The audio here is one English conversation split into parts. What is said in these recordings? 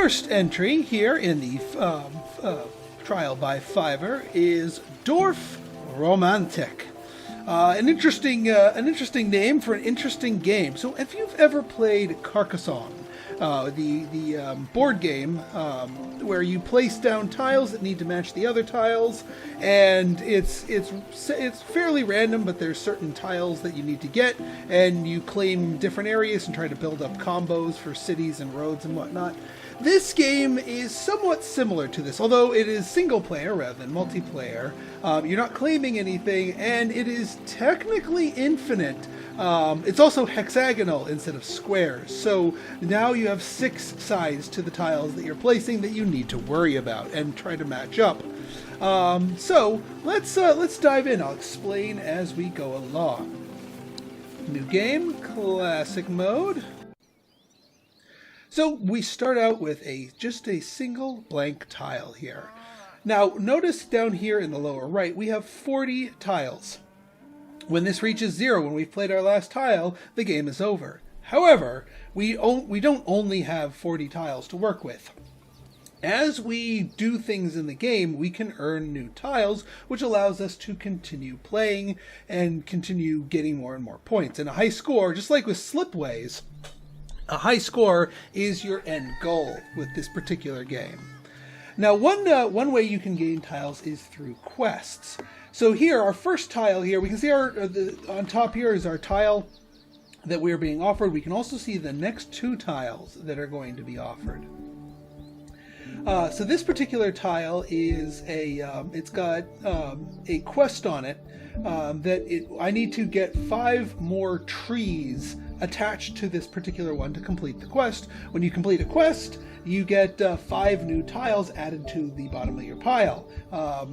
first entry here in the trial by Fiverr is Dorfromantic. An interesting name for an interesting game. So, if you've ever played Carcassonne, the board game where you place down tiles that need to match the other tiles, and it's fairly random, but there's certain tiles that you need to get, and you claim different areas and try to build up combos for cities and roads and whatnot. This game is somewhat similar to this, although it is single player rather than multiplayer. You're not claiming anything, and it is technically infinite. It's also hexagonal instead of squares, so now you have 6 sides to the tiles that you're placing that you need to worry about and try to match up. So let's dive in. I'll explain as we go along. New game, classic mode. So we start out with just a single blank tile here. Now notice down here in the lower right we have 40 tiles. When this reaches 0, when we've played our last tile, the game is over. However, we don't only have 40 tiles to work with. As we do things in the game, we can earn new tiles, which allows us to continue playing and continue getting more and more points. And a high score, just like with Slipways, a high score is your end goal with this particular game. Now, one way you can gain tiles is through quests. So here, our first tile here, we can see on top here is our tile that we're being offered. We can also see the next 2 tiles that are going to be offered. So this particular tile is it's got a quest on it I need to get 5 more trees attached to this particular one to complete the quest. When you complete a quest, you get 5 new tiles added to the bottom of your pile.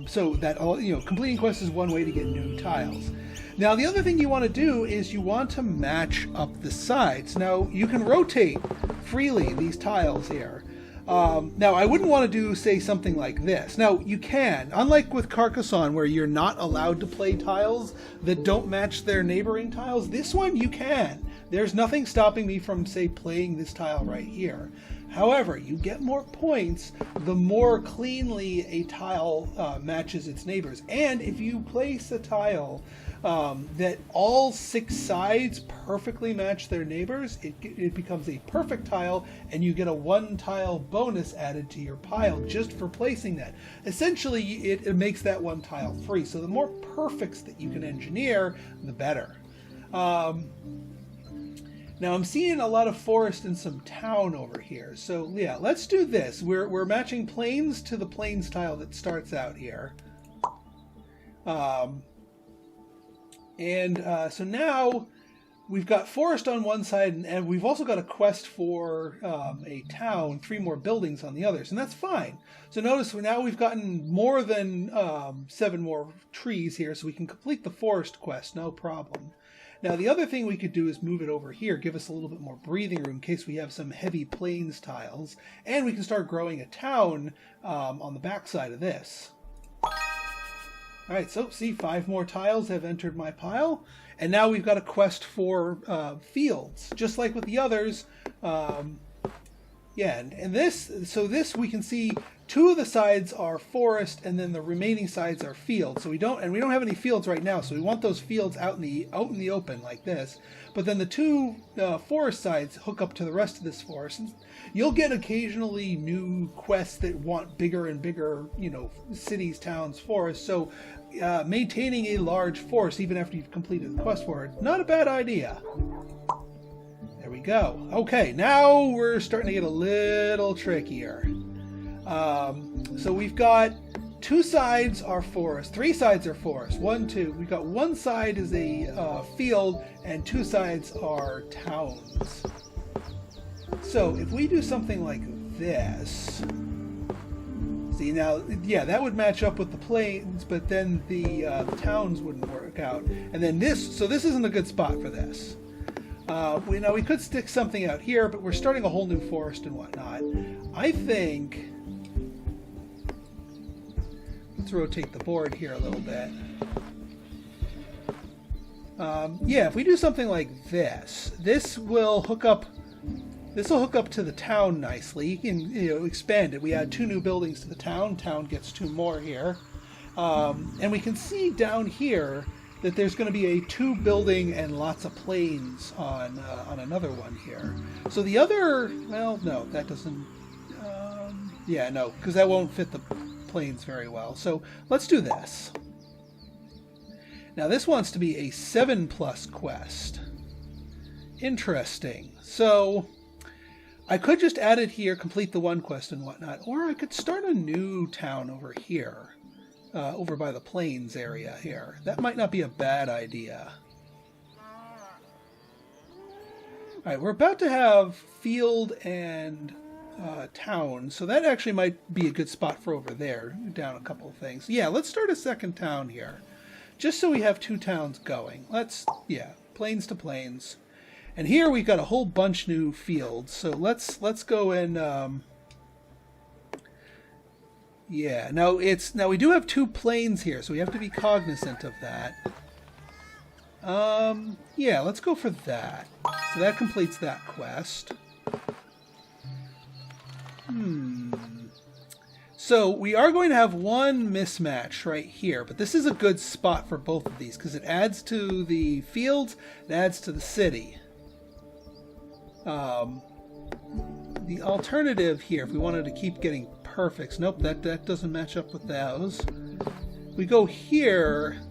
So that completing quests is one way to get new tiles. Now the other thing you want to do is you want to match up the sides. Now you can rotate freely these tiles here. Now, I wouldn't want to do, say, something like this. Now, you can. Unlike with Carcassonne, where you're not allowed to play tiles that don't match their neighboring tiles, this one you can. There's nothing stopping me from, say, playing this tile right here. However, you get more points the more cleanly a tile matches its neighbors. And if you place a tile that all 6 sides perfectly match their neighbors, it becomes a perfect tile, and you get a 1 tile bonus added to your pile just for placing that. Essentially, it makes that 1 tile free. So the more perfects that you can engineer, the better. Now I'm seeing a lot of forest and some town over here. So yeah, let's do this. We're matching plains to the plains tile that starts out here. So now we've got forest on one side, and we've also got a quest for a town, 3 more buildings on the others, and that's fine. So notice now we've gotten more than 7 more trees here, so we can complete the forest quest, no problem. Now the other thing we could do is move it over here, give us a little bit more breathing room in case we have some heavy plains tiles, and we can start growing a town on the back side of this. Alright, so see, 5 more tiles have entered my pile, and now we've got a quest for fields, just like with the others. And this we can see 2 of the sides are forest, and then the remaining sides are fields. So we don't have any fields right now, so we want those fields out in the open like this. But then the 2 forest sides hook up to the rest of this forest. And you'll get occasionally new quests that want bigger and bigger, cities, towns, forests. So maintaining a large forest even after you've completed the quest for it, not a bad idea. There we go. Okay, now we're starting to get a little trickier. So we've got 2 sides are forest, 3 sides are forest. 1, 2. We've got 1 side is a field, and 2 sides are towns. So if we do something like this, see now, yeah, that would match up with the plains, but then the towns wouldn't work out. And then this isn't a good spot for this. We could stick something out here, but we're starting a whole new forest and whatnot. I think, let's rotate the board here a little bit. Yeah, if we do something like this will hook up This will hook up to the town nicely. You can expand it. We add 2 new buildings to the town. Town gets 2 more here. And we can see down here that there's going to be a 2 building and lots of planes on another one here. So the other, well, no, that doesn't, yeah, no, because that won't fit the planes very well. So let's do this. Now this wants to be a 7+ quest. Interesting. So I could just add it here, complete the 1 quest and whatnot, or I could start a new town over here, over by the plains area here. That might not be a bad idea. Alright, we're about to have field and town, so that actually might be a good spot for over there, down a couple of things. Yeah, let's start a second town here, just so we have 2 towns going. Let's, yeah, plains to plains. And here we've got a whole bunch new fields, so let's go and yeah. Now we do have 2 plains here, so we have to be cognizant of that. Yeah, let's go for that. So that completes that quest. So we are going to have 1 mismatch right here, but this is a good spot for both of these because it adds to the fields, it adds to the city. The alternative here, if we wanted to keep getting perfects, nope, that doesn't match up with those. We go here.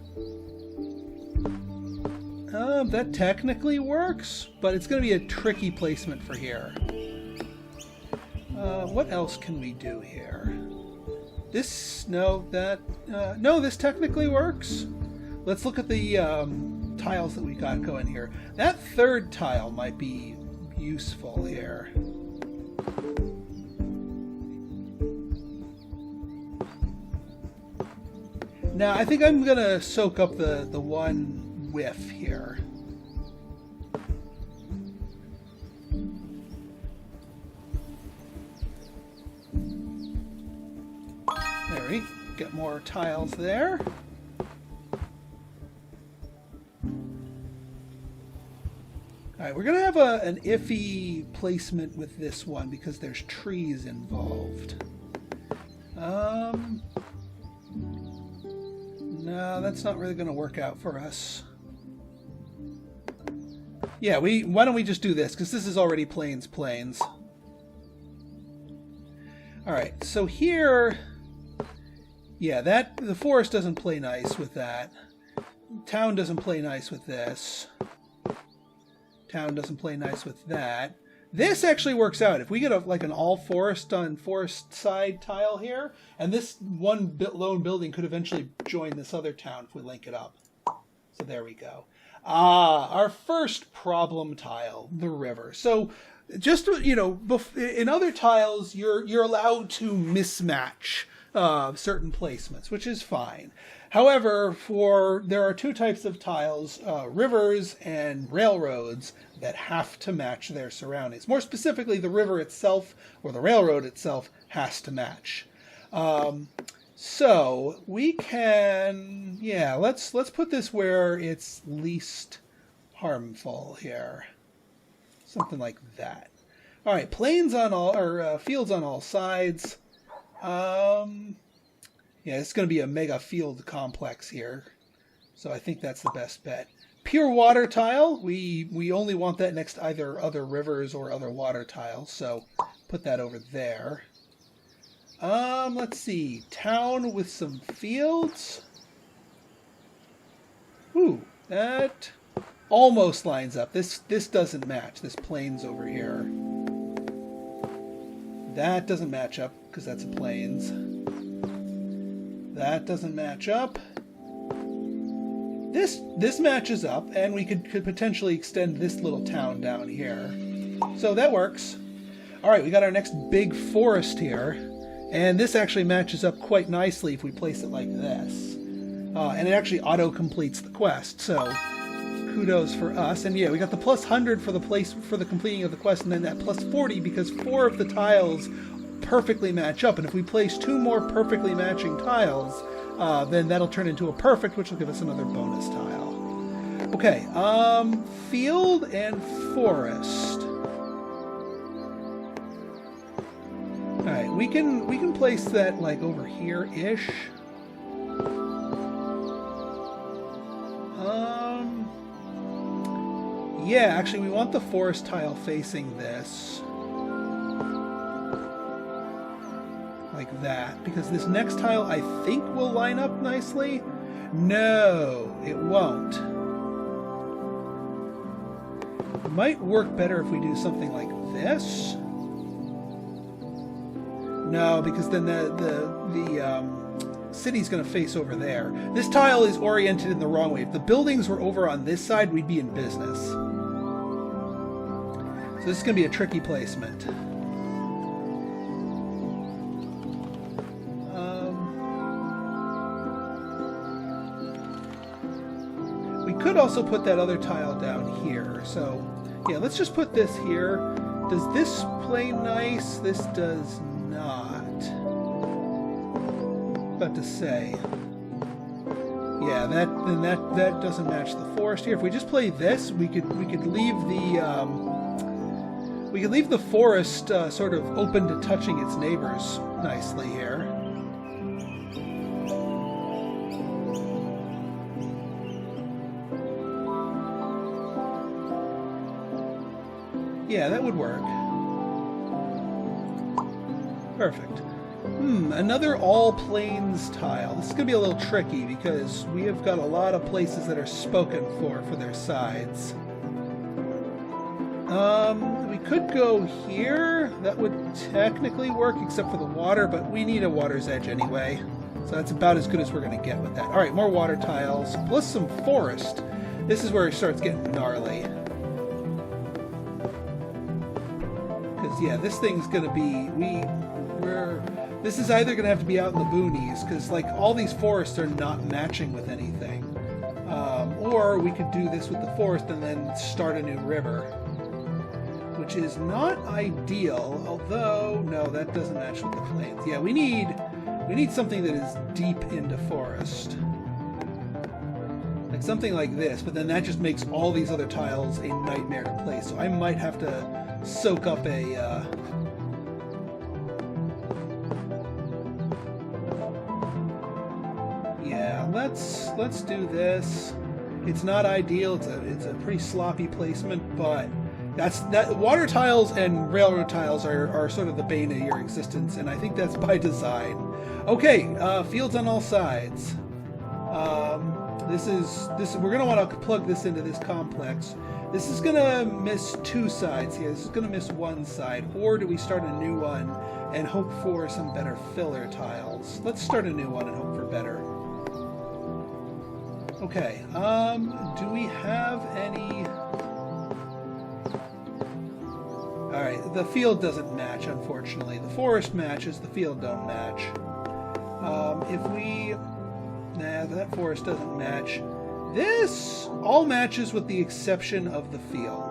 That technically works, but it's going to be a tricky placement for here. What else can we do here? This, no, that, no, this technically works. Let's look at the tiles that we got going here. That 3rd tile might be useful here. Now, I think I'm going to soak up the 1 whiff here. There we get more tiles there. Alright, we're going to have an iffy placement with this one because there's trees involved. No, that's not really going to work out for us. Yeah, why don't we just do this, because this is already plains. Alright, so here, yeah, the forest doesn't play nice with that. Town doesn't play nice with this. Town doesn't play nice with that. This actually works out. If we get like an all forest on forest side tile here, and this one lone building could eventually join this other town if we link it up. So there we go. Our first problem tile, the river. So just, in other tiles, you're allowed to mismatch certain placements, which is fine. However, there are 2 types of tiles, rivers and railroads, that have to match their surroundings. More specifically, the river itself or the railroad itself has to match. So we can, yeah, let's put this where it's least harmful here. Something like that. All right, plains on all, or fields on all sides. Yeah, it's going to be a mega field complex here. So I think that's the best bet. Pure water tile, we only want that next to either other rivers or other water tiles, so put that over there. Let's see, town with some fields. Ooh, that almost lines up. This doesn't match, this plains over here. That doesn't match up, because that's a plains. That doesn't match up. This matches up, and we could potentially extend this little town down here. So that works. All right, we got our next big forest here, and this actually matches up quite nicely if we place it like this. And it actually auto-completes the quest, so kudos for us. And yeah, we got the +100 for the completing of the quest, and then that +40 because 4 of the tiles perfectly match up. And if we place 2 more perfectly matching tiles, then that'll turn into a perfect, which will give us another bonus tile. Okay, field and forest. we can place that like over here-ish. Yeah, actually we want the forest tile facing this. Like that, because this next tile I think will line up nicely. No, it won't. It might work better if we do something like this. No, because then the city's going to face over there. This tile is oriented in the wrong way. If the buildings were over on this side, we'd be in business. So this is going to be a tricky placement. We could also put that other tile down here. So, yeah, let's just put this here. Does this play nice? This does not. About to say, yeah, that doesn't match the forest here. If we just play this, we could leave the forest sort of open to touching its neighbors nicely here. Yeah, that would work. Perfect. Another all plains tile. This is going to be a little tricky because we have got a lot of places that are spoken for their sides. We could go here. That would technically work except for the water, but we need a water's edge anyway. So that's about as good as we're going to get with that. Alright, more water tiles, plus some forest. This is where it starts getting gnarly. Because, yeah, this thing's going to be... This is either going to have to be out in the boonies, because like all these forests are not matching with anything. Or we could do this with the forest and then start a new river. Which is not ideal, although, no, that doesn't match with the plains. Yeah, we need something that is deep into forest. Like something like this, but then that just makes all these other tiles a nightmare to place. So I might have to soak up a... Let's do this. It's not ideal. It's a pretty sloppy placement, but water tiles and railroad tiles are sort of the bane of your existence, and I think that's by design. Okay, fields on all sides. We're gonna want to plug this into this complex. This is gonna miss two sides here. This is gonna miss one side, or do we start a new one and hope for some better filler tiles? Let's start a new one and hope for better. Okay, do we have any... Alright, the field doesn't match, unfortunately. The forest matches, the field don't match. Nah, that forest doesn't match. This all matches with the exception of the field.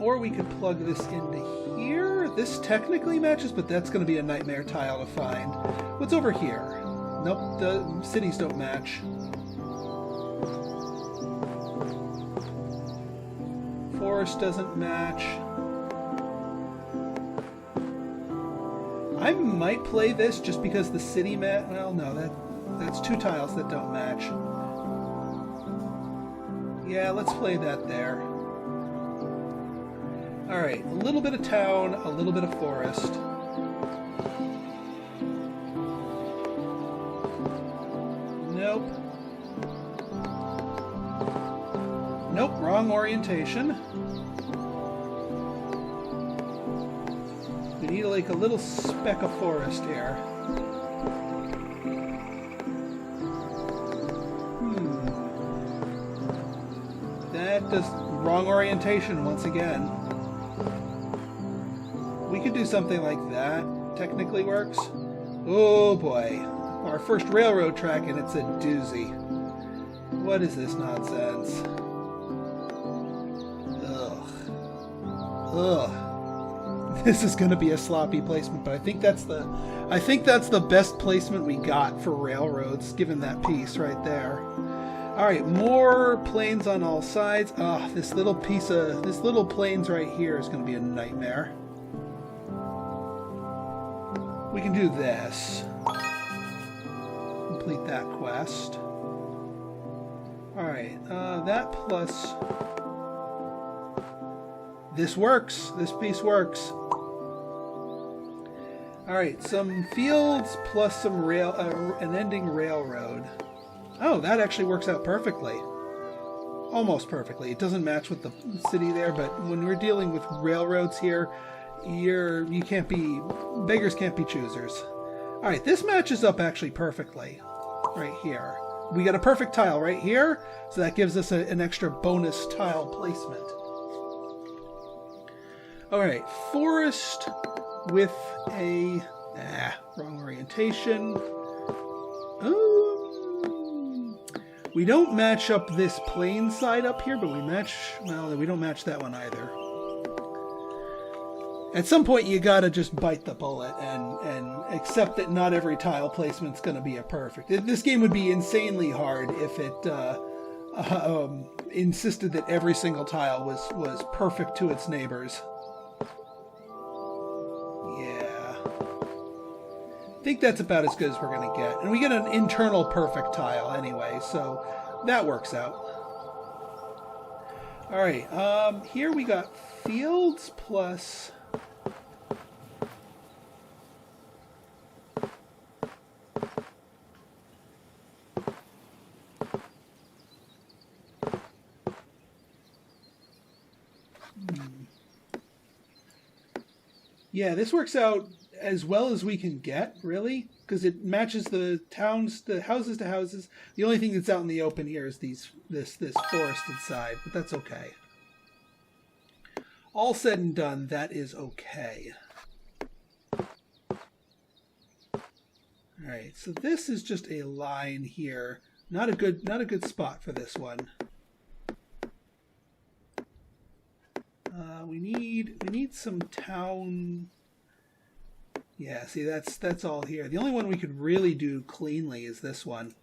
Or we could plug this into here. This technically matches, but that's going to be a nightmare tile to find. What's over here? Nope, the cities don't match. Forest doesn't match. I might play this just because the city well, no, that's two tiles that don't match. Yeah, let's play that there. Alright, a little bit of town, a little bit of forest. Nope. Nope, wrong orientation. We need like a little speck of forest here. That does... wrong orientation once again. We could do something like that. Technically works. Oh boy. Our first railroad track and it's a doozy. What is this nonsense? Ugh. This is going to be a sloppy placement, but I think that's the best placement we got for railroads, given that piece right there. All right, more plains on all sides. This little plains right here is going to be a nightmare. we can do this. Complete that quest. Alright, that plus... This works. This piece works. Alright, some fields plus some an ending railroad. Oh, that actually works out perfectly. Almost perfectly. It doesn't match with the city there, but when we're dealing with railroads here, you can't be... Beggars can't be choosers. Alright, this matches up actually perfectly. Right here. We got a perfect tile right here, so that gives us an extra bonus tile placement. Alright, forest with a... wrong orientation. We don't match up this plain side up here, but we match... Well, we don't match that one either. At some point, you gotta just bite the bullet and accept that not every tile placement's gonna be a perfect. This game would be insanely hard if it insisted that every single tile was perfect to its neighbors. I think that's about as good as we're going to get. And we get an internal perfect tile anyway, so that works out. Alright, here we got fields plus... Yeah, this works out as well as we can get, really, because it matches the houses to houses. The only thing that's out in the open here is this forested side, but that's okay. All said and done, that is okay. All right, so this is just a line here. Not a good spot for this one. We need some town. Yeah, see, that's all here. The only one we could really do cleanly is this one.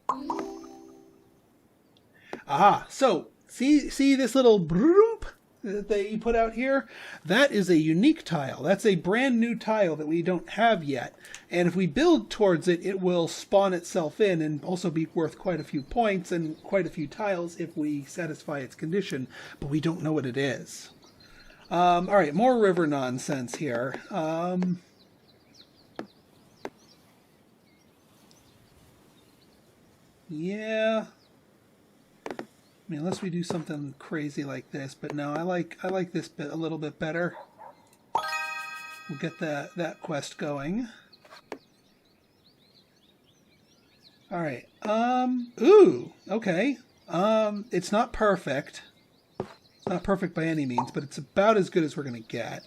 Aha! So see this little broomp that you put out here? That is a unique tile. That's a brand new tile that we don't have yet. And if we build towards it, it will spawn itself in and also be worth quite a few points and quite a few tiles if we satisfy its condition. But we don't know what it is. All right, more river nonsense here. Yeah. I mean, unless we do something crazy like this, but no, I like this bit a little bit better. We'll get that quest going. All right. Ooh. Okay. It's not perfect. It's not perfect by any means, but it's about as good as we're gonna get.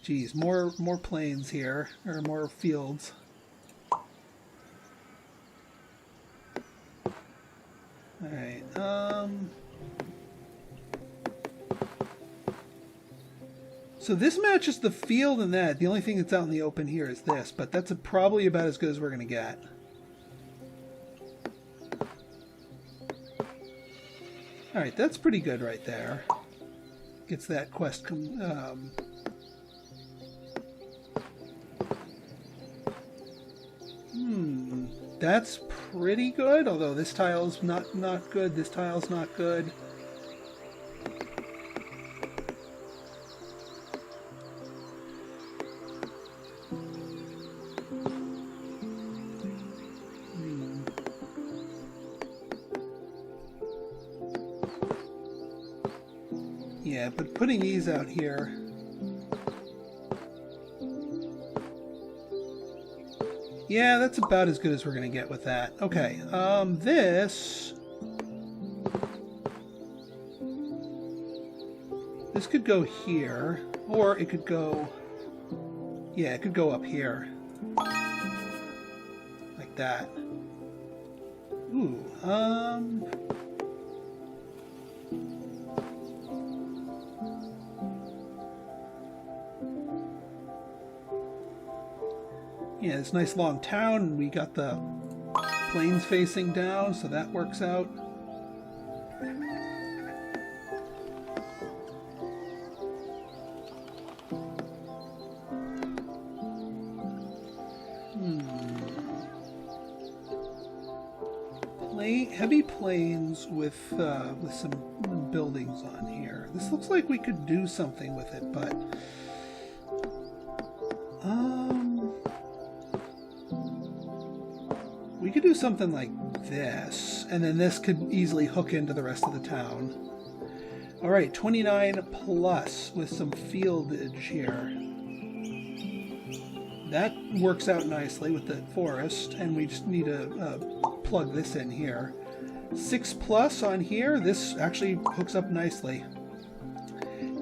Geez, more plains here, or more fields. Alright, so this matches the field and that. The only thing that's out in the open here is this, but that's probably about as good as we're gonna get. Alright, that's pretty good right there. Gets that quest that's pretty good, although this tile's not good, this tile's not good. Yeah, but putting these out here... Yeah, that's about as good as we're going to get with that. Okay, this could go here, or it could go... Yeah, it could go up here. Like that. Ooh, yeah, this nice long town, and we got the plains facing down, so that works out. heavy plains with some buildings on here. This looks like we could do something with it, but we could do something like this, and then this could easily hook into the rest of the town. All right, 29 plus with some fieldage here. That works out nicely with the forest, and we just need to plug this in here. 6 plus on here. This actually hooks up nicely.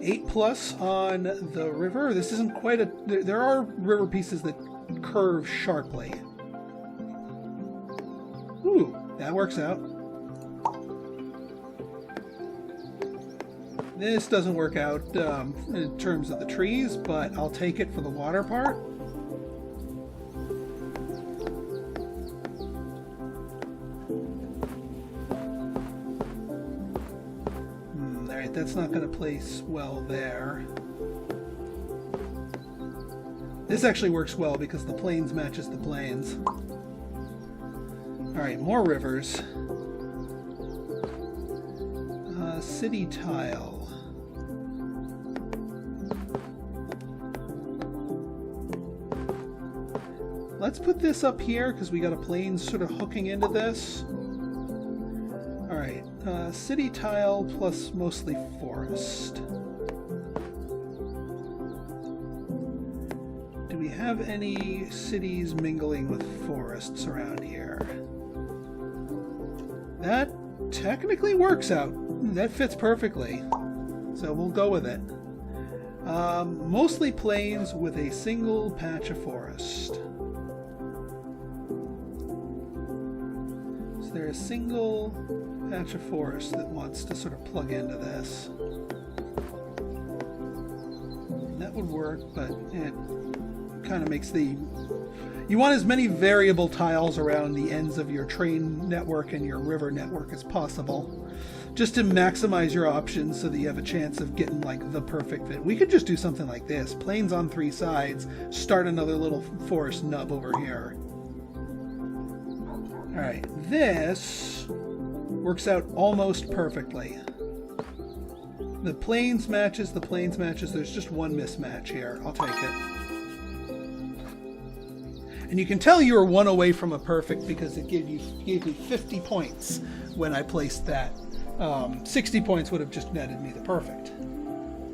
8 plus on the river. This isn't quite a... There are river pieces that curve sharply. Ooh, that works out. This doesn't work out in terms of the trees, but I'll take it for the water part. Alright, that's not going to place well there. This actually works well because the plains matches the plains. Alright, more rivers. City tile. Let's put this up here because we got a plains sort of hooking into this. Alright, city tile plus mostly forest. Do we have any cities mingling with forests around here? That technically works out. That fits perfectly. So we'll go with it. Mostly plains with a single patch of forest. Is there a single patch of forest that wants to sort of plug into this? That would work, but it kind of makes the... You want as many variable tiles around the ends of your train network and your river network as possible, just to maximize your options so that you have a chance of getting like the perfect fit. We could just do something like this. Plains on 3 sides, start another little forest nub over here. Alright, this works out almost perfectly. The plains matches, there's just one mismatch here. I'll take it. And you can tell you were 1 away from a perfect because it gave me 50 points when I placed that. 60 points would have just netted me the perfect,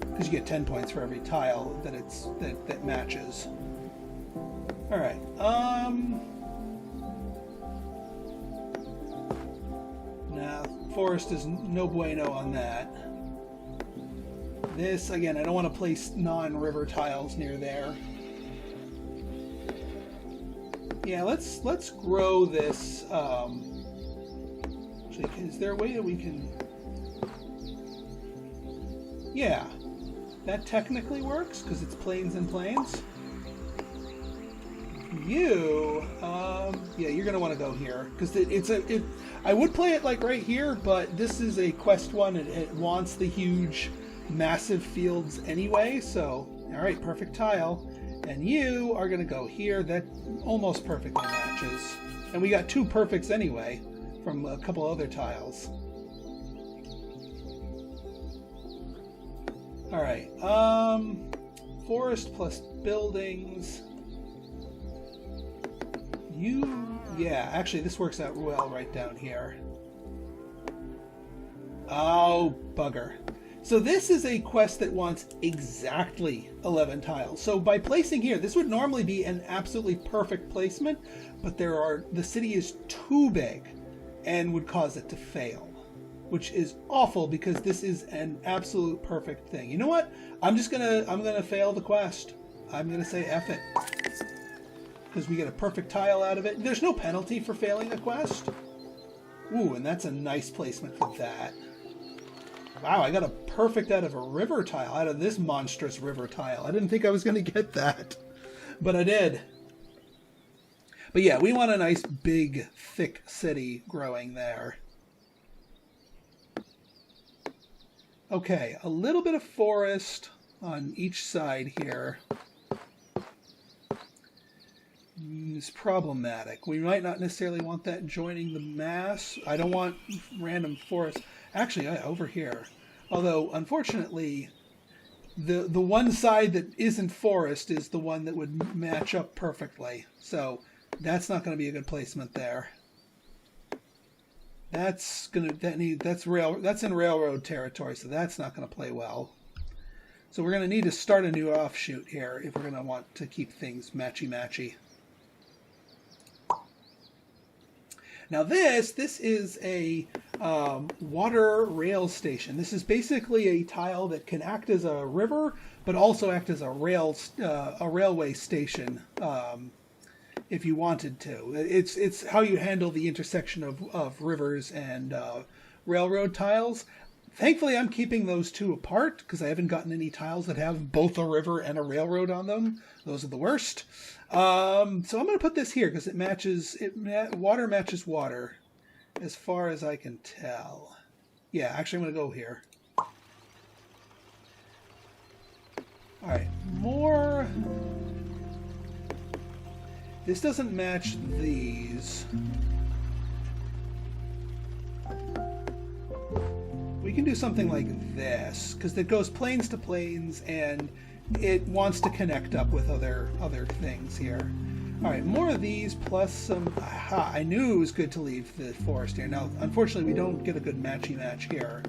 because you get 10 points for every tile that matches. All right. Now forest is no bueno on that. This again, I don't want to place non-river tiles near there. Yeah, let's grow this. Actually, is there a way that we can? Yeah, that technically works because it's plains and plains. Yeah, you're gonna want to go here because I would play it like right here, but this is a quest one. It wants the huge, massive fields anyway. So, all right, perfect tile. And you are going to go here. That almost perfectly matches. And we got 2 perfects anyway from a couple other tiles. Alright. Forest plus buildings. Yeah, actually this works out well right down here. Oh, bugger. So this is a quest that wants exactly 11 tiles. So by placing here, this would normally be an absolutely perfect placement, but the city is too big and would cause it to fail, which is awful because this is an absolute perfect thing. You know what? I'm gonna fail the quest. I'm gonna say F it. Because we get a perfect tile out of it. There's no penalty for failing a quest. Ooh, and that's a nice placement for that. Wow, I got a perfect out of a river tile, out of this monstrous river tile. I didn't think I was going to get that, but I did. But yeah, we want a nice, big, thick city growing there. Okay, a little bit of forest on each side here. seems problematic. We might not necessarily want that joining the mass. I don't want random forest. Actually, over here. Although, unfortunately, the one side that isn't forest is the one that would match up perfectly. So that's not going to be a good placement there. That's in railroad territory, so that's not going to play well. So we're going to need to start a new offshoot here if we're going to want to keep things matchy-matchy. Now this is a water rail station. This is basically a tile that can act as a river, but also act as a railway station if you wanted to. It's how you handle the intersection of rivers and railroad tiles. Thankfully, I'm keeping those two apart because I haven't gotten any tiles that have both a river and a railroad on them. Those are the worst. So I'm going to put this here because water matches water as far as I can tell. Yeah, actually I'm going to go here. All right, more. This doesn't match these. We can do something like this, because it goes planes to planes, and it wants to connect up with other things here. All right, more of these, plus some... Aha, I knew it was good to leave the forest here. Now, unfortunately, we don't get a good matchy-match here.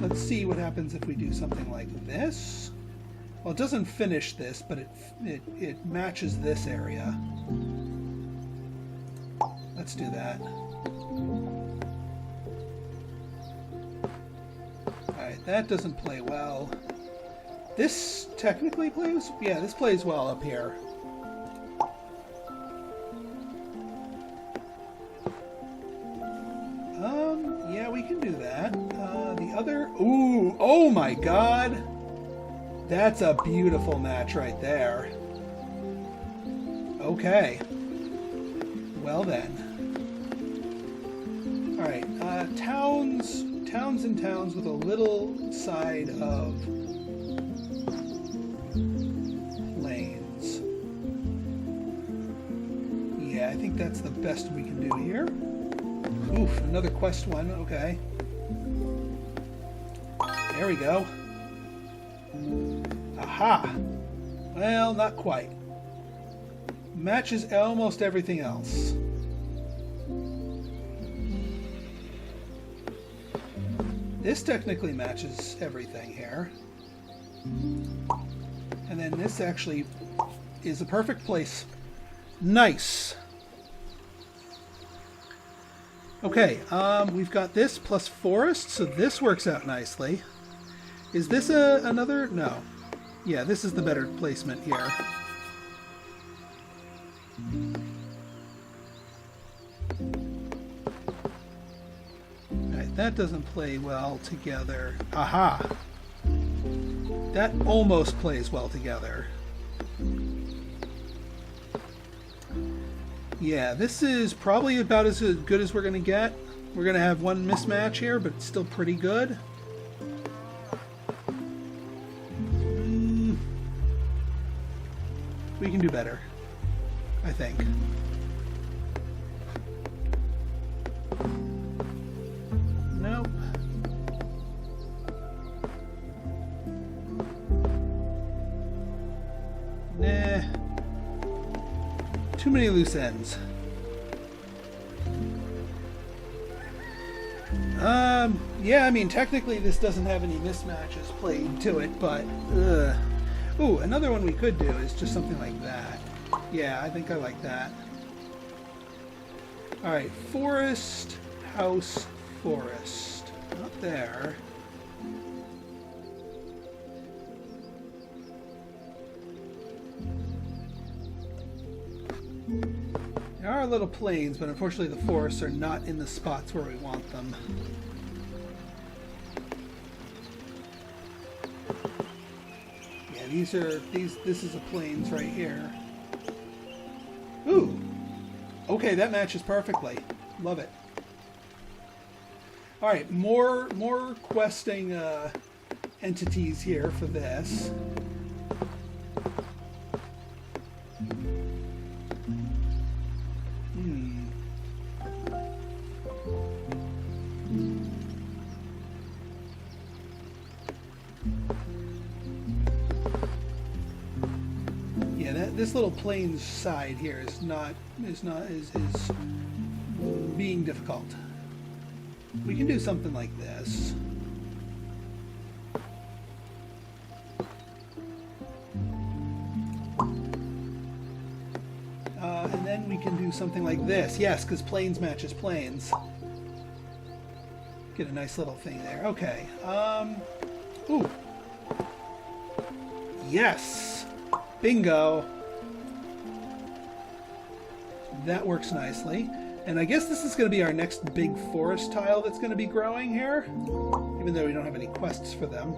Let's see what happens if we do something like this. Well, it doesn't finish this, but it matches this area. Let's do that. Alright, that doesn't play well. This technically plays... Yeah, this plays well up here. Yeah, we can do that. The other... Ooh, oh my god! That's a beautiful match right there. Okay. Well then. Alright, towns and towns with a little side of plains. Yeah, I think that's the best we can do here. Oof, another quest one, okay. There we go. Aha! Well, not quite. Matches almost everything else. This technically matches everything here. And then this actually is a perfect place. Nice! Okay, we've got this plus forest, so this works out nicely. Is this another? No. Yeah, this is the better placement here. Alright, that doesn't play well together. Aha! That almost plays well together. Yeah, this is probably about as good as we're going to get. We're going to have one mismatch here, but it's still pretty good. We can do better, I think. Nope. Nah. Too many loose ends. Yeah, I mean, technically this doesn't have any mismatches played to it, but... Ooh, another one we could do is just something like that. Yeah, I think I like that. Alright, forest, house, forest. Not there. There are little plains, but unfortunately the forests are not in the spots where we want them. This is a plains right here. Ooh! Okay, that matches perfectly. Love it. Alright, more questing entities here for this. this little plains side here is being difficult. We can do something like this. And then we can do something like this. Yes, because plains matches plains. Get a nice little thing there. Okay. Ooh. Yes! Bingo! That works nicely. And I guess this is going to be our next big forest tile that's going to be growing here, even though we don't have any quests for them.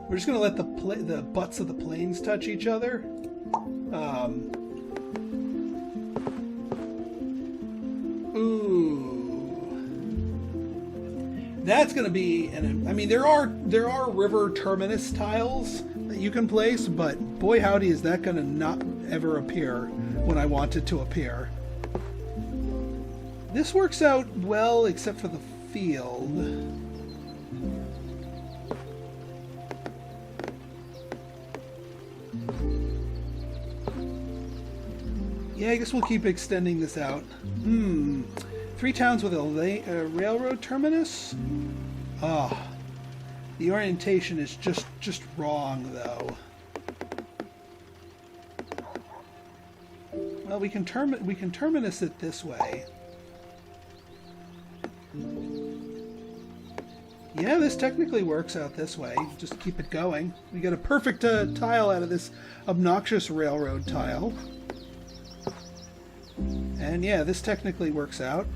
We're just going to let the butts of the plains touch each other. Ooh. That's going to be, I mean, there are river terminus tiles that you can place, but boy howdy is that going to not ever appear when I want it to appear. This works out well, except for the field. Yeah, I guess we'll keep extending this out. 3 towns with a railroad terminus? Ah, the orientation is just wrong, though. Well, we can terminus it this way. Yeah, this technically works out this way. Just keep it going. We get a perfect tile out of this obnoxious railroad tile. And yeah, this technically works out.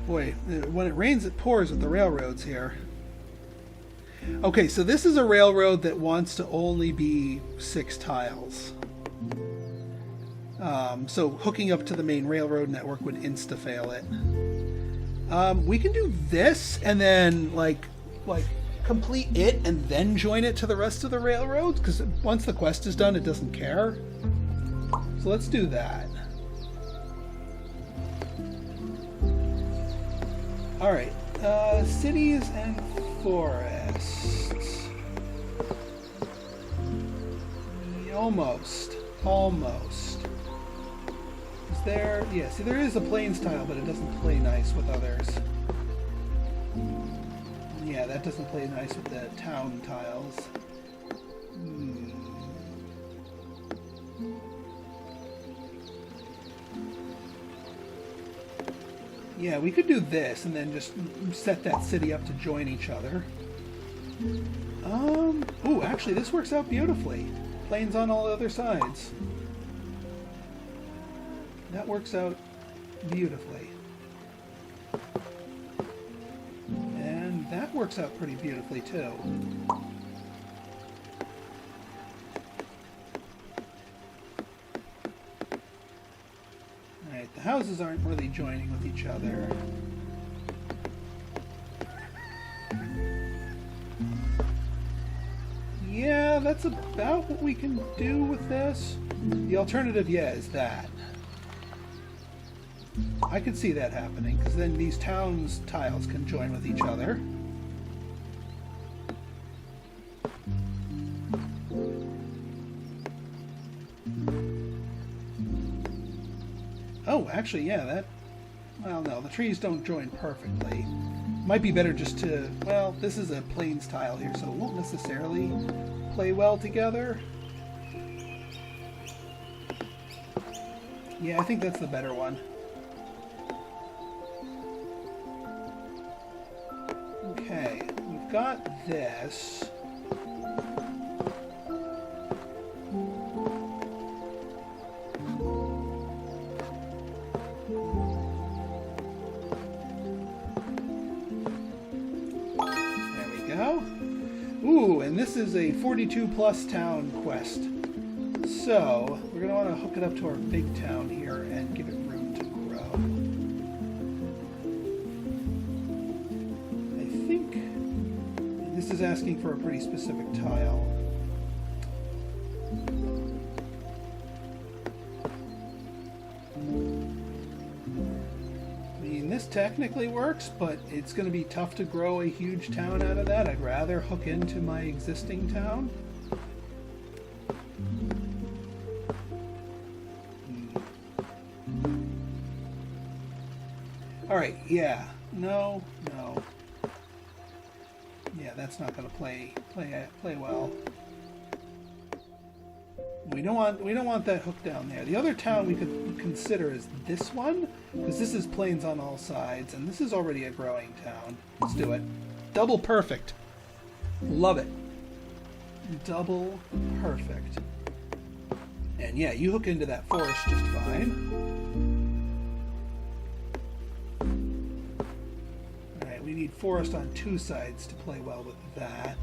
Boy, when it rains, it pours with the railroads here. Okay, so this is a railroad that wants to only be 6 tiles. So hooking up to the main railroad network would insta-fail it. We can do this and then like complete it and then join it to the rest of the railroads, because once the quest is done, it doesn't care. So let's do that. Alright, cities and forests. Almost. Is there... Yeah, see, there is a plains tile, but it doesn't play nice with others. Yeah, that doesn't play nice with the town tiles. Yeah, we could do this and then just set that city up to join each other. Ooh, actually, this works out beautifully. Plains on all the other sides. That works out beautifully. And that works out pretty beautifully, too. Alright, the houses aren't really joining with each other. Yeah, that's about what we can do with this. The alternative, yeah, is that. I could see that happening, because then these towns' tiles can join with each other. Oh, actually, yeah, that... Well, no, the trees don't join perfectly. Might be better just to... Well, this is a plains tile here, so it won't necessarily play well together. Yeah, I think that's the better one. Okay, we've got this. There we go. Ooh, and this is a 42 plus town quest. So, we're going to want to hook it up to our big town here and give it room to grow. I think this is asking for a pretty specific tile. I mean, this technically works, but it's going to be tough to grow a huge town out of that. I'd rather hook into my existing town. Alright, yeah. No. Yeah, that's not going to play well. We don't want that hook down there. The other town we could consider is this one, because this is plains on all sides, and this is already a growing town. Let's do it. Double perfect. Love it. Double perfect. And yeah, you hook into that forest just fine. Alright, we need forest on two sides to play well with that.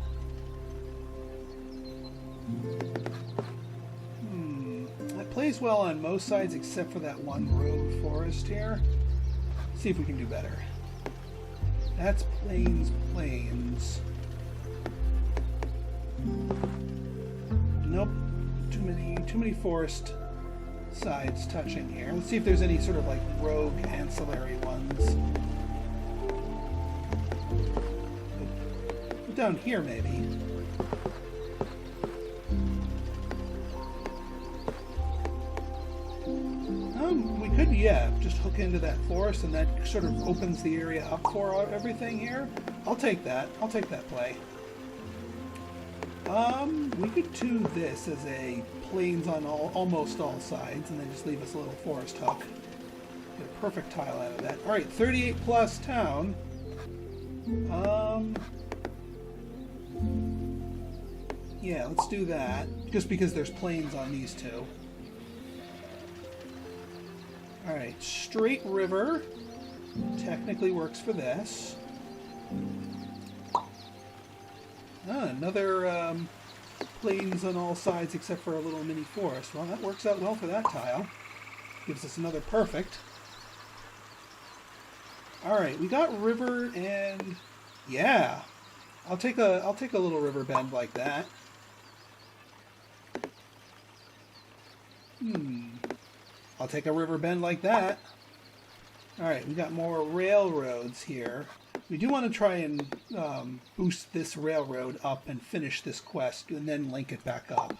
That plays well on most sides except for that one rogue forest here. See if we can do better. That's plains. Nope. Too many forest sides touching here. Let's see if there's any sort of like rogue ancillary ones. Put down here maybe. We could, yeah, just hook into that forest, and that sort of opens the area up for everything here. I'll take that. I'll take that play. We could do this as a plains on almost all sides, and then just leave us a little forest hook. Get a perfect tile out of that. All right, 38 plus town. Yeah, let's do that, just because there's plains on these two. Alright, straight river technically works for this. Another plains on all sides except for a little mini forest. Well, that works out well for that tile. Gives us another perfect. Alright, we got river and... yeah! I'll take a little river bend like that. I'll take a river bend like that. Alright, we got more railroads here. We do want to try and boost this railroad up and finish this quest, and then link it back up.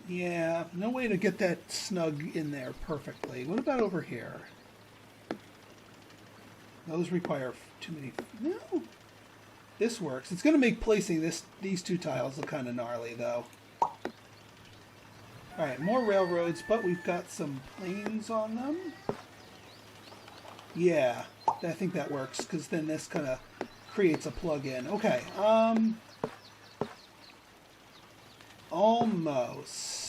Yeah, no way to get that snug in there perfectly. What about over here? Those require too many... no. This works. It's going to make placing these two tiles look kind of gnarly, though. Alright, more railroads, but we've got some plains on them. Yeah, I think that works, because then this kind of creates a plug-in. Okay, almost.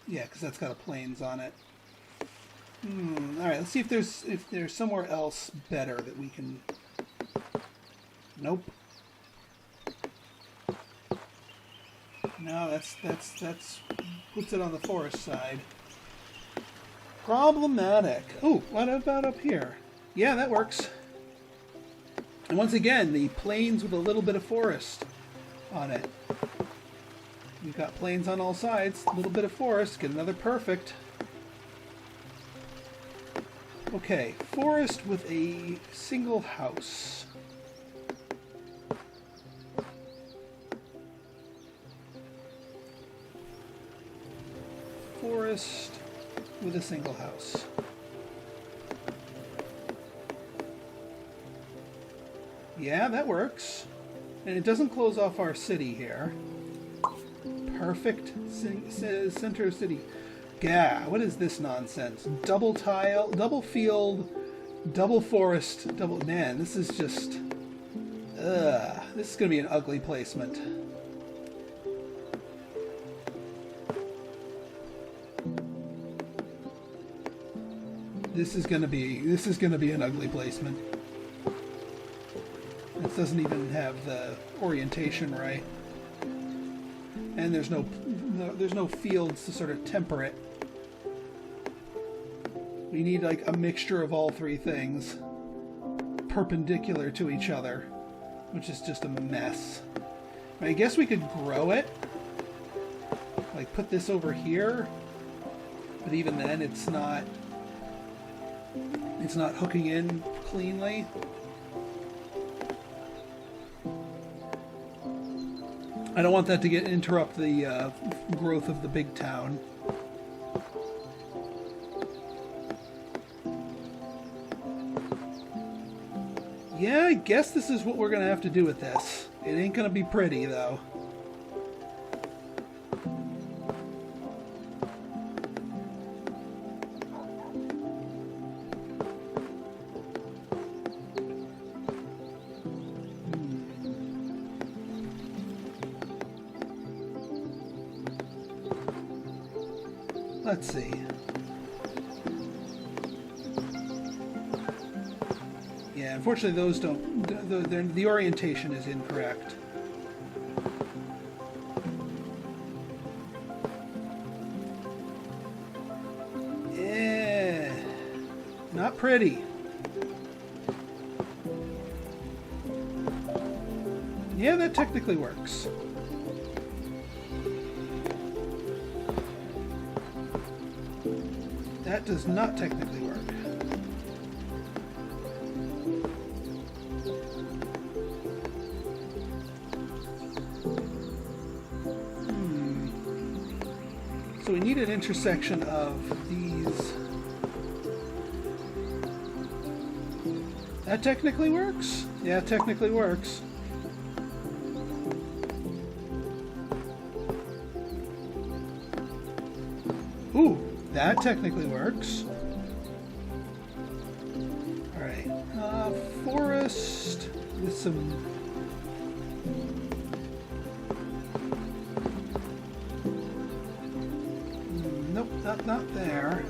Yeah, because that's got a plains on it. Alright, let's see if there's somewhere else better that we can... nope. No, that's puts it on the forest side. Problematic. Oh, what about up here? Yeah, that works. And once again, the plains with a little bit of forest on it. We've got plains on all sides, a little bit of forest, get another perfect. Okay, forest with a single house. Forest with a single house. Yeah, that works. And it doesn't close off our city here. Perfect center city. Gah, what is this nonsense? Double tile, double field, double forest, double... man, this is just... this is going to be an ugly placement. This is going to be an ugly placement. This doesn't even have the orientation right. And there's no fields to sort of temper it. We need like a mixture of all three things, perpendicular to each other, which is just a mess. I guess we could grow it, like put this over here, but even then it's not hooking in cleanly. I don't want that to interrupt the growth of the big town. Yeah, I guess this is what we're going to have to do with this. It ain't going to be pretty, though. Let's see. Yeah, unfortunately those don't... The orientation is incorrect. Yeah, not pretty. Yeah, that technically works. That does not technically work. So we need an intersection of these. That technically works? Yeah, it technically works. Ooh, that technically works. Alright, forest with some... Nope, not there.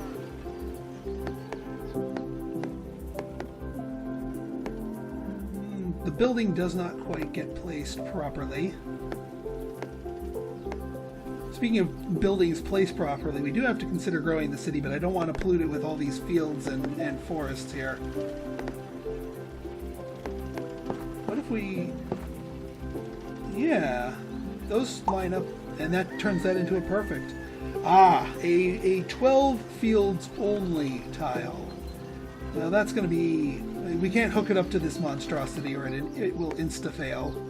The building does not quite get placed properly. Speaking of buildings placed properly, we do have to consider growing the city, but I don't want to pollute it with all these fields and forests here. What if we... Yeah, those line up, and that turns that into a perfect. Ah, a 12 fields only tile. Now that's going to be... We can't hook it up to this monstrosity or it will insta-fail.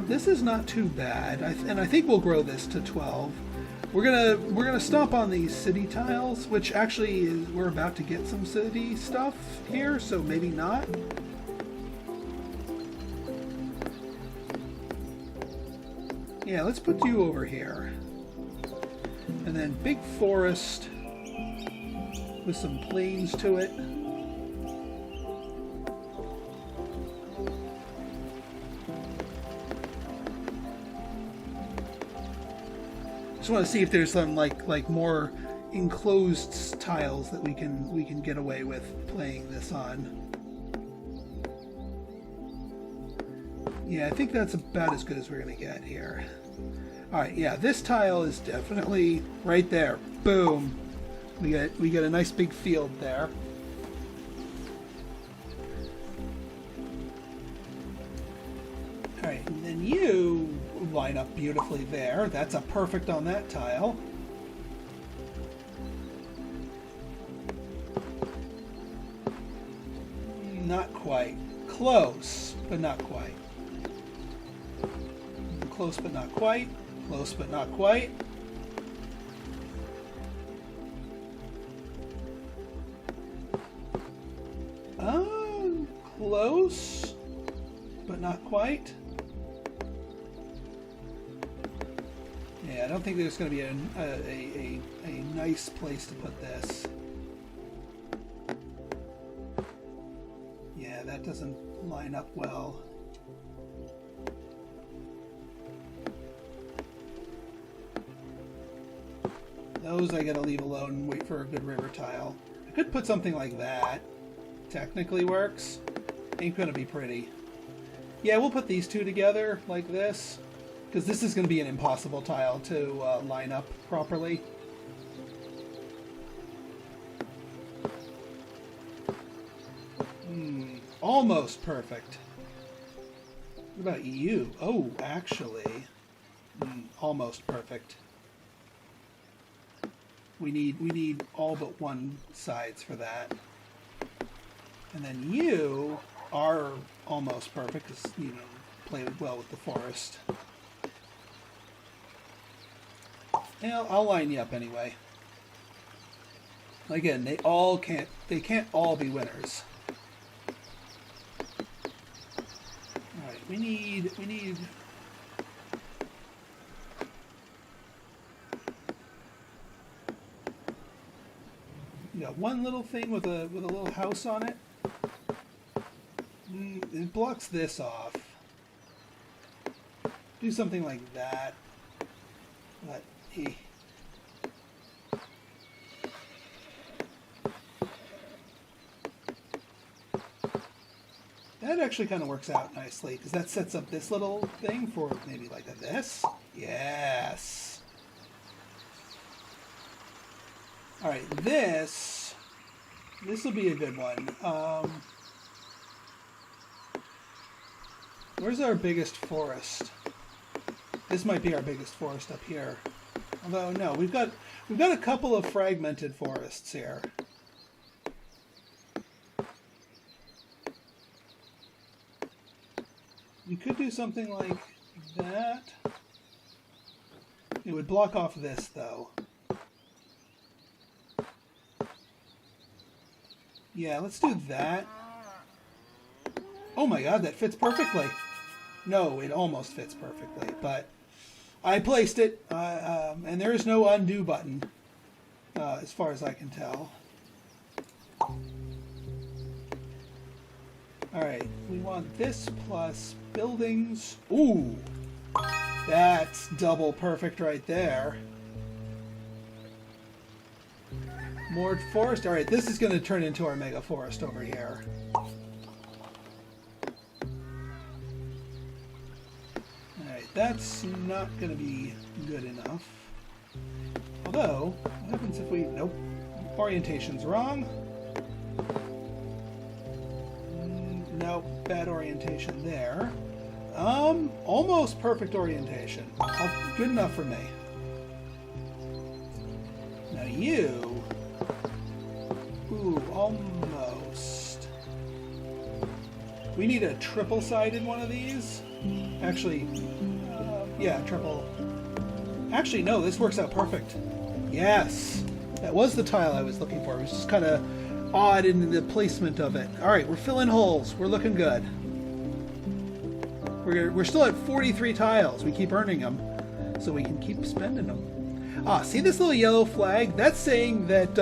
This is not too bad, and I think we'll grow this to 12. We're gonna stomp on these city tiles, which actually is, we're about to get some city stuff here, so maybe not. Yeah, let's put you over here, and then big forest with some plains to it. Just want to see if there's some like more enclosed tiles that we can get away with playing this on. Yeah, I think that's about as good as we're gonna get here. All right, yeah, this tile is definitely right there. Boom. We get a nice big field there. All right, and then you line up beautifully there. That's a perfect on that tile. Not quite. Close, but not quite. Close, but not quite. Close, but not quite. Close, but not quite. Yeah, I don't think there's going to be a nice place to put this. Yeah, that doesn't line up well. Those I gotta leave alone and wait for a good river tile. I could put something like that. Technically works. Ain't gonna be pretty. Yeah, we'll put these two together like this, because this is going to be an impossible tile to line up properly. Almost perfect. What about you? Oh, actually, almost perfect. We need all but one sides for that. And then you are almost perfect because you play well with the forest. Yeah, I'll line you up anyway. Again, they can't all be winners. All right, we need. You got one little thing with a little house on it. It blocks this off. Do something like that. But that actually kind of works out nicely because that sets up this little thing for maybe like this. Yes. All right, this will be a good one. Where's our biggest forest? This might be our biggest forest up here. Although no, we've got a couple of fragmented forests here. You could do something like that. It would block off this though. Yeah, let's do that. Oh my god, that fits perfectly. No, it almost fits perfectly, but I placed it, and there is no undo button, as far as I can tell. Alright, we want this plus buildings. Ooh, that's double perfect right there. Moored forest. Alright, this is going to turn into our mega forest over here. Alright, that's not going to be good enough. Although, what happens if we... Nope. Orientation's wrong. Nope, bad orientation there. Almost perfect orientation. Good enough for me. Now you... Ooh, almost. We need a triple-sided one of these. Actually, yeah, triple. Actually, no, this works out perfect. Yes, that was the tile I was looking for. It was just kind of odd in the placement of it. All right, we're filling holes. We're looking good. We're still at 43 tiles. We keep earning them, so we can keep spending them. Ah, see this little yellow flag? That's saying that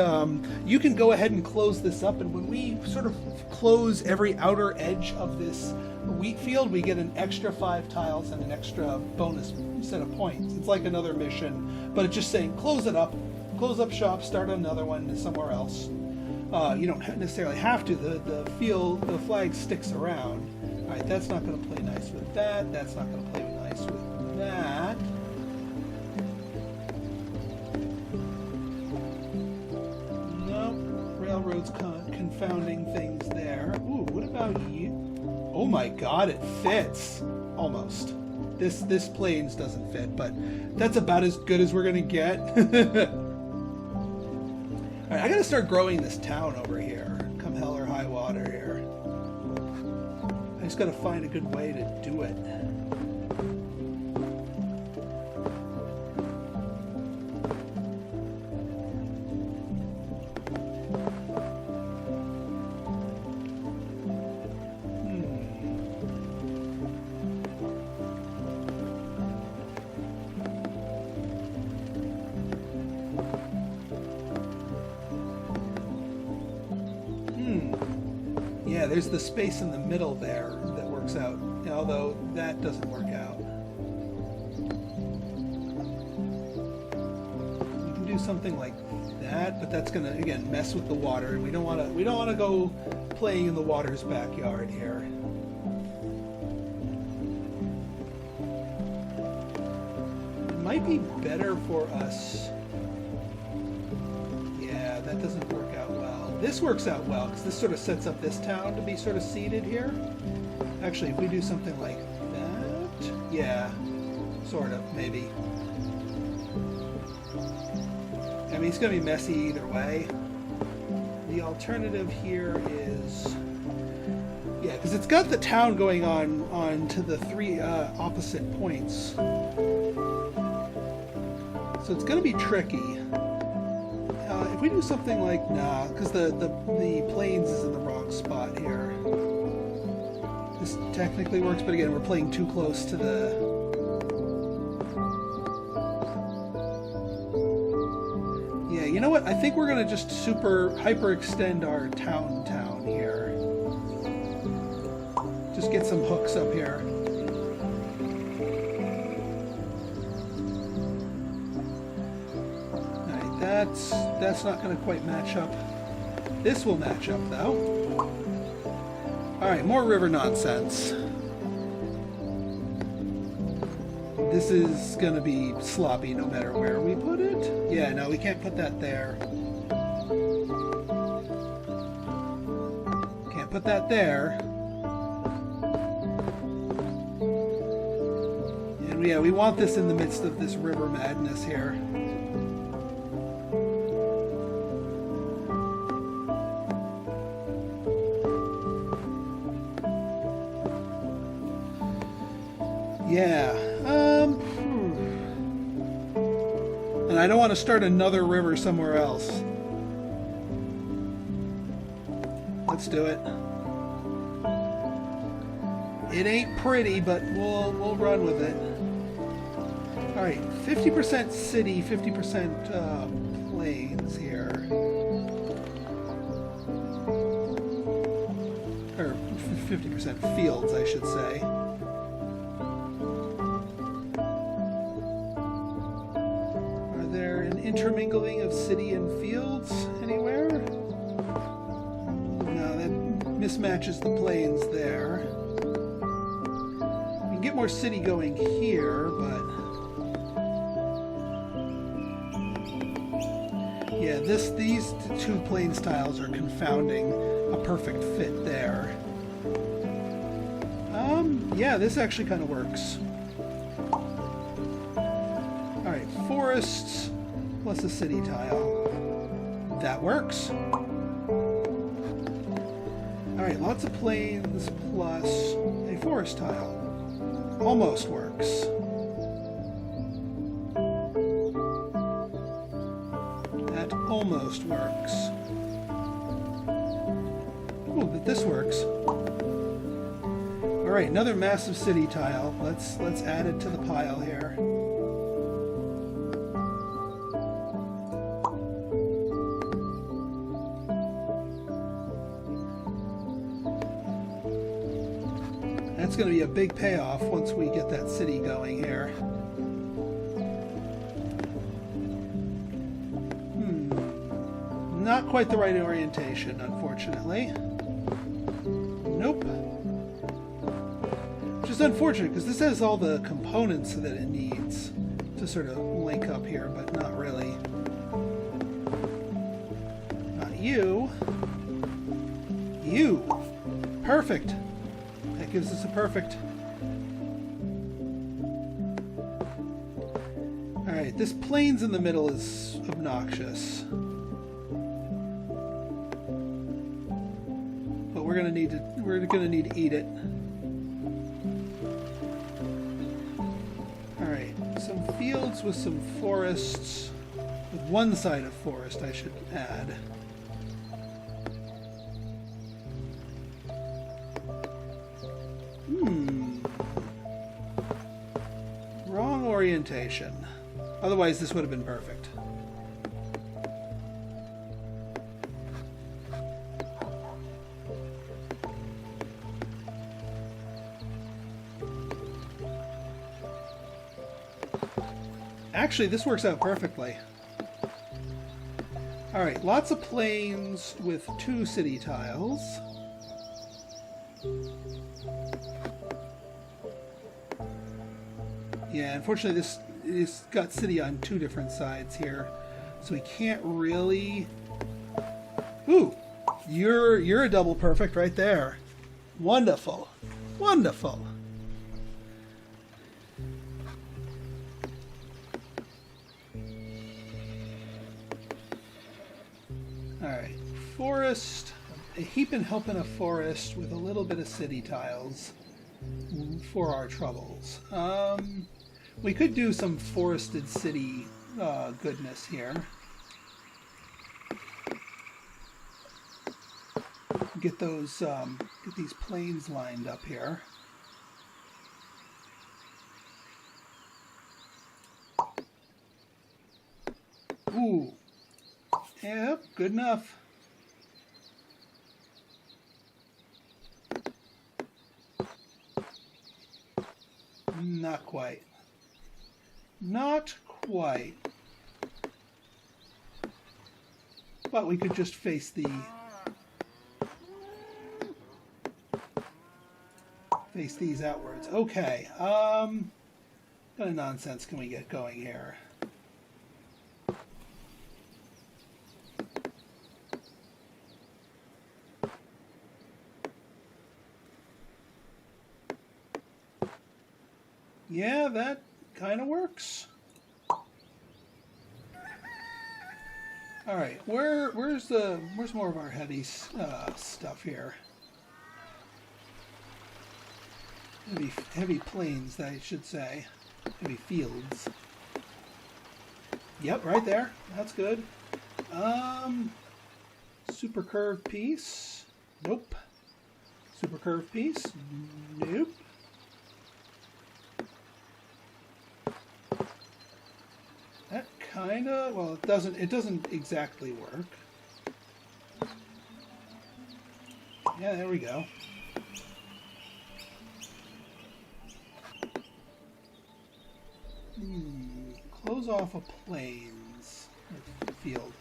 you can go ahead and close this up, and when we sort of close every outer edge of this wheat field, we get an extra 5 tiles and an extra bonus set of points. It's like another mission, but it's just saying close it up, close up shop, start another one somewhere else. You don't necessarily have to. The flag sticks around. All right, that's not going to play nice with that. That's not going to play nice with that. Railroad's confounding things there. Ooh, what about you? Oh my god, it fits. Almost. This plains doesn't fit, but that's about as good as we're gonna get. Alright, I gotta start growing this town over here. Come hell or high water here. I just gotta find a good way to do it. Yeah, there's the space in the middle there that works out, although that doesn't work out. We can do something like that, but that's gonna again mess with the water, and we don't want to go playing in the water's backyard here. might be better for us. Yeah, that doesn't work out well. This works out well, because this sort of sets up this town to be sort of seated here. Actually, if we do something like that... Yeah, sort of, maybe. I mean, it's going to be messy either way. The alternative here is... Yeah, because it's got the town going on to the three opposite points. So it's going to be tricky. If we do something like... Nah, because the plains is in the wrong spot here. This technically works, but again, we're playing too close to the... Yeah, you know what? I think we're going to just hyperextend our town here. Just get some hooks up here. Alright, that's not going to quite match up. This will match up, though. Alright, more river nonsense. This is going to be sloppy no matter where we put it. Yeah, no, we can't put that there. Can't put that there. And yeah, we want this in the midst of this river madness here. Yeah. And I don't want to start another river somewhere else. Let's do it. It ain't pretty, but we'll run with it. All right, 50% city, 50% plains here, or 50% fields, I should say. Intermingling of city and fields anywhere? No, that mismatches the plains there. We can get more city going here, but... Yeah, these two plains tiles are confounding a perfect fit there. Yeah, this actually kind of works. Alright, forests... plus a city tile. That works. Alright, lots of plains plus a forest tile. Almost works. That almost works. Oh, but this works. Alright, another massive city tile. Let's add it to the pile here. That's going to be a big payoff once we get that city going here. Not quite the right orientation, unfortunately. Nope. Which is unfortunate, because this has all the components that it needs to sort of link up here, but not really. Not you. You. Perfect. That gives us a perfect. Alright, this plains in the middle is obnoxious. But we're gonna need to eat it. Alright, some fields with some forests. With one side of forest, I should add. Wrong orientation. Otherwise, this would have been perfect. Actually, this works out perfectly. Alright, lots of plains with 2 city tiles. Yeah, unfortunately it's got city on two different sides here, so we can't really. Ooh, you're a double perfect right there. Wonderful, wonderful. All right, forest. A heap and help in a forest with a little bit of city tiles for our troubles. We could do some forested city goodness here. Get those, get these planes lined up here. Ooh, yep, good enough. Not quite. Not quite. But we could just face these outwards. Okay. What kind of nonsense can we get going here? Yeah, that kind of works. All right, where's more of our heavy stuff here? Heavy plains, I should say. Heavy fields. Yep, right there. That's good. Super curved piece. Nope. Super curved piece. Nope. That kinda, well, it doesn't exactly work. Yeah, there we go. Close off a plains field.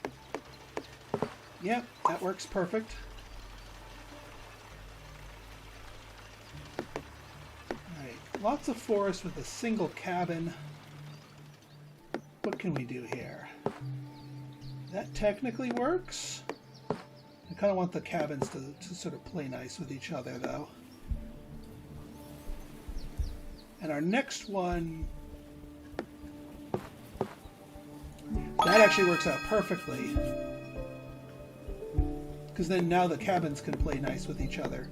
Yep, that works perfect. Alright, lots of forest with a single cabin. What can we do here? That technically works. I kind of want the cabins to sort of play nice with each other, though. And our next one, that actually works out perfectly. Because then now the cabins can play nice with each other.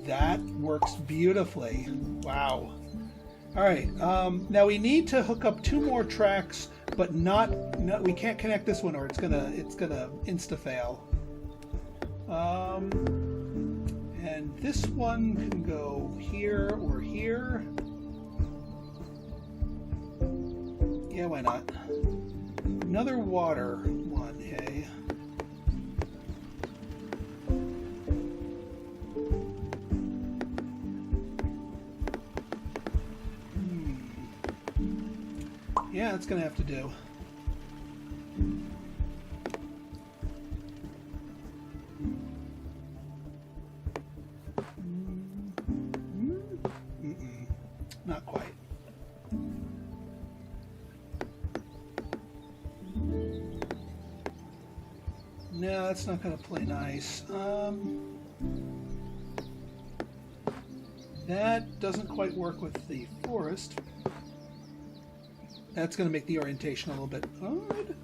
That works beautifully. Wow. Alright, now we need to hook up 2 more tracks, but not we can't connect this one or it's gonna insta-fail. And this one can go here or here. Yeah, why not? Another water one, hey. Yeah, it's gonna have to do. Not quite. No, that's not gonna play nice. That doesn't quite work with the forest. That's going to make the orientation a little bit odd.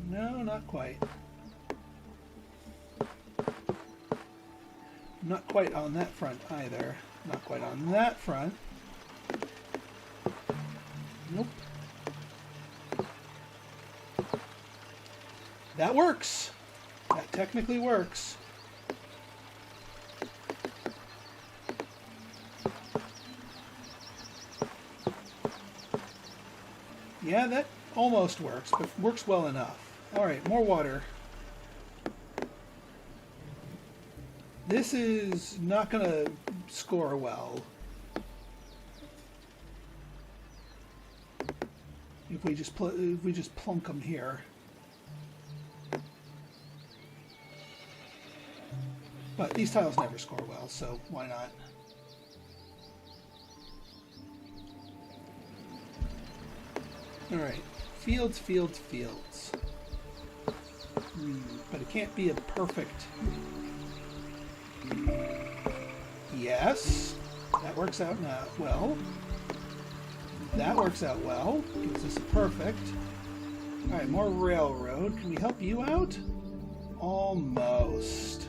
No, not quite. Not quite on that front either. Not quite on that front. Nope. That works. That technically works. Yeah, that almost works, but works well enough. Alright, more water. This is not going to score well. If we just plunk them here. But these tiles never score well, so why not? Alright, fields, fields, fields. But it can't be a perfect... Yes, that works out now well. That works out well. Gives us a perfect. Alright, more railroad. Can we help you out? Almost.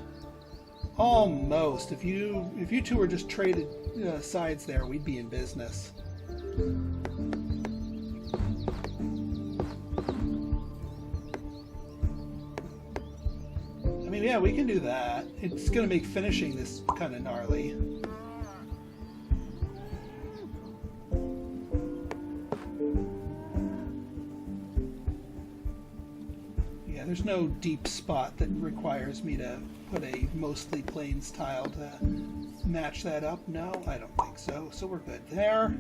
Almost. If you two were just traded sides there, we'd be in business. I mean, yeah, we can do that. It's going to make finishing this kind of gnarly. Yeah, there's no deep spot that requires me to put a mostly plains tile to match that up. No, I don't think so. So we're good there.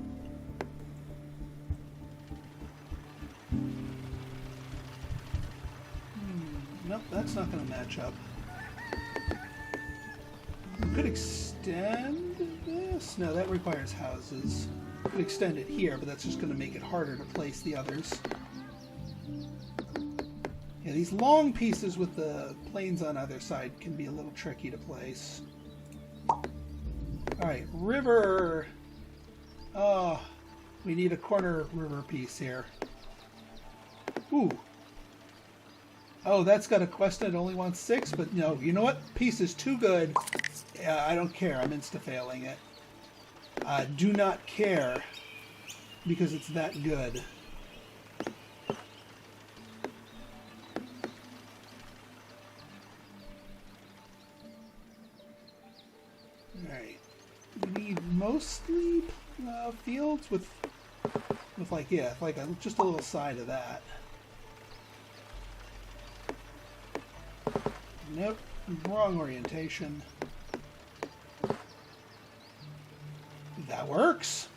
Nope, that's not going to match up. We could extend this. No, that requires houses. We could extend it here, but that's just going to make it harder to place the others. Yeah, these long pieces with the plains on either side can be a little tricky to place. Alright, river. Oh, we need a corner river piece here. Ooh. Oh, that's got a quest that only wants 6, but no, you know what? Piece is too good. I don't care. I'm insta-failing it. Do not care because it's that good. Alright. We need mostly fields with like, yeah, like just a little side of that. Nope, wrong orientation. That works.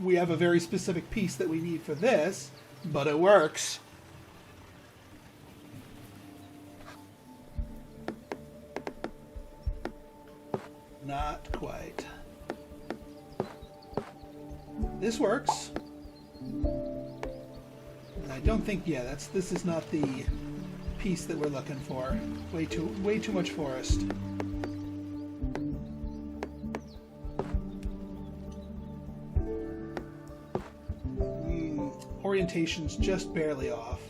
We have a very specific piece that we need for this, but it works. Not quite. This works. I don't think, yeah, this is not the piece that we're looking for. Way too much forest. Orientation's just barely off.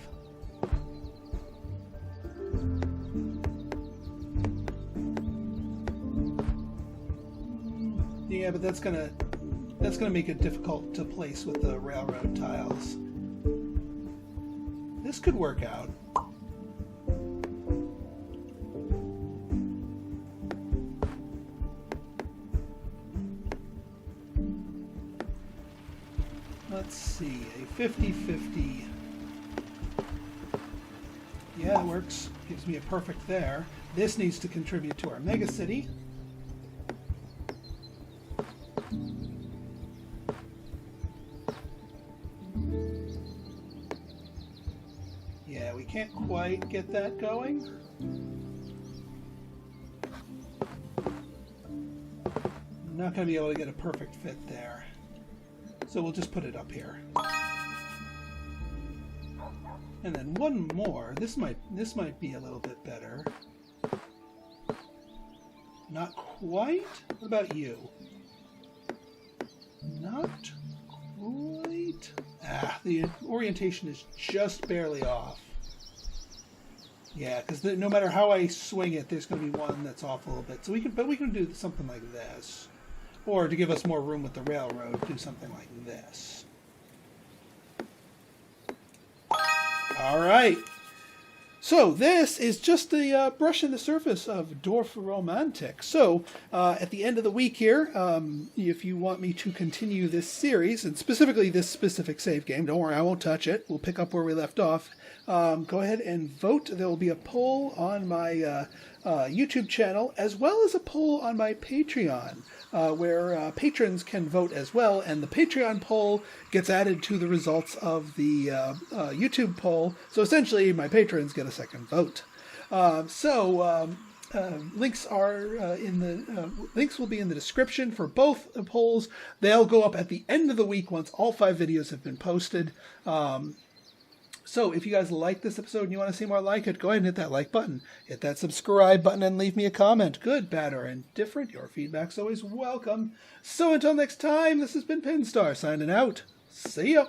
Yeah, but that's gonna make it difficult to place with the railroad tiles. This could work out. Let's see, a 50-50. Yeah, it works. Gives me a perfect there. This needs to contribute to our megacity. Yeah, we can't quite get that going. I'm not going to be able to get a perfect fit there. So we'll just put it up here. And then one more. This might be a little bit better. Not quite. What about you? Not quite. Ah, the orientation is just barely off. Yeah, because no matter how I swing it, there's going to be one that's off a little bit. So we can do something like this. Or to give us more room with the railroad, do something like this. All right. So this is just the brush in the surface of Dorfromantic. So at the end of the week here, if you want me to continue this series, and specifically this specific save game, don't worry, I won't touch it. We'll pick up where we left off. Go ahead and vote. There will be a poll on my YouTube channel, as well as a poll on my Patreon, where patrons can vote as well, and the Patreon poll gets added to the results of the links will be in the description for both polls. They'll go up at the end of the week once all 5 videos have been posted. So if you guys like this episode and you want to see more like it, go ahead and hit that like button. Hit that subscribe button and leave me a comment. Good, bad, or indifferent. Your feedback's always welcome. So until next time, this has been Pinstar signing out. See ya.